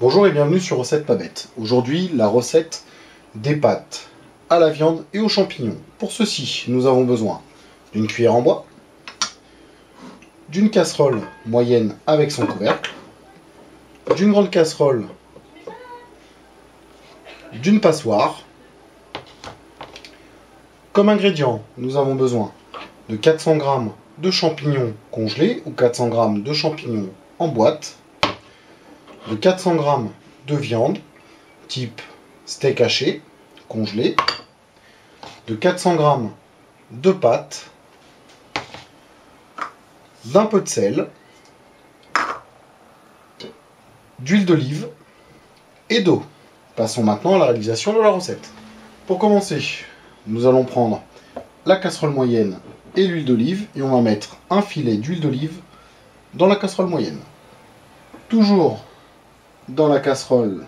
Bonjour et bienvenue sur Recette Pas Bête. Aujourd'hui, la recette des pâtes à la viande et aux champignons. Pour ceci, nous avons besoin d'une cuillère en bois, d'une casserole moyenne avec son couvercle, d'une grande casserole, d'une passoire. Comme ingrédients, nous avons besoin de 400 g de champignons congelés ou 400 g de champignons en boîte, de 400 g de viande type steak haché congelé, de 400 g de pâtes, d'un peu de sel, d'huile d'olive et d'eau. Passons maintenant à la réalisation de la recette. Pour commencer, nous allons prendre la casserole moyenne et l'huile d'olive et on va mettre un filet d'huile d'olive dans la casserole moyenne. Toujours dans la casserole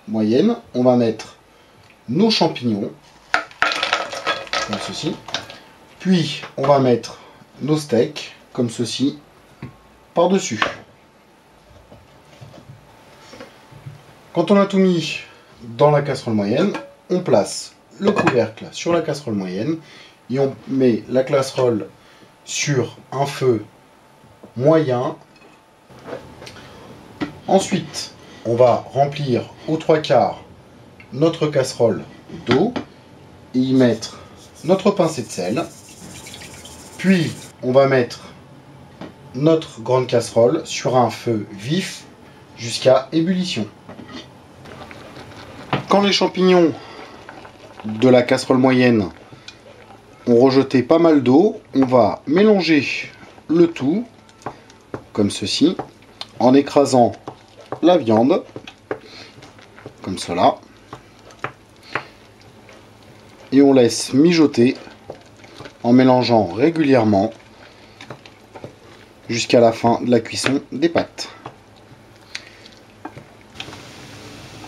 moyenne, on va mettre nos champignons, comme ceci. Puis, on va mettre nos steaks, comme ceci, par-dessus. Quand on a tout mis dans la casserole moyenne, on place le couvercle sur la casserole moyenne et on met la casserole sur un feu moyen. Ensuite, on va remplir aux 3/4 notre casserole d'eau et y mettre notre pincée de sel. Puis, on va mettre notre grande casserole sur un feu vif jusqu'à ébullition. Quand les champignons de la casserole moyenne ont rejeté pas mal d'eau, on va mélanger le tout, comme ceci, en écrasant la viande, comme cela, et on laisse mijoter en mélangeant régulièrement jusqu'à la fin de la cuisson des pâtes.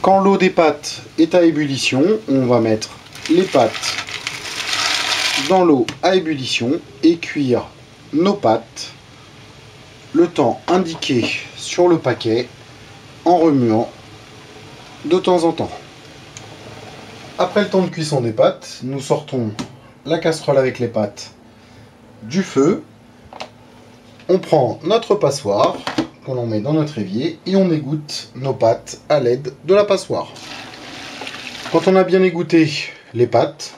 Quand l'eau des pâtes est à ébullition, on va mettre les pâtes dans l'eau à ébullition et cuire nos pâtes le temps indiqué sur le paquet en remuant de temps en temps. Après le temps de cuisson des pâtes, nous sortons la casserole avec les pâtes du feu. On prend notre passoire que l'on met dans notre évier et on égoutte nos pâtes à l'aide de la passoire. Quand on a bien égoutté les pâtes,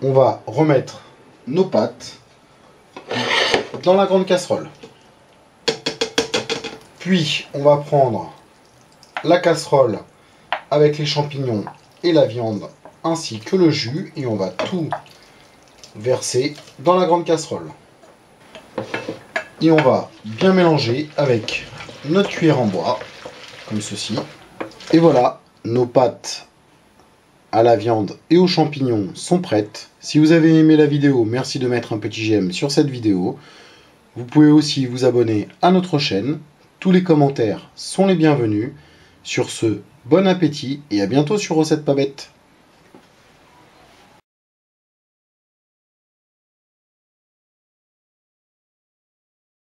on va remettre nos pâtes dans la grande casserole. Puis on va prendre la casserole avec les champignons et la viande ainsi que le jus et on va tout verser dans la grande casserole. Et on va bien mélanger avec notre cuillère en bois, comme ceci. Et voilà, nos pâtes à la viande et aux champignons sont prêtes. Si vous avez aimé la vidéo, merci de mettre un petit j'aime sur cette vidéo. Vous pouvez aussi vous abonner à notre chaîne. Tous les commentaires sont les bienvenus. Sur ce, bon appétit et à bientôt sur Recette Pas Bête.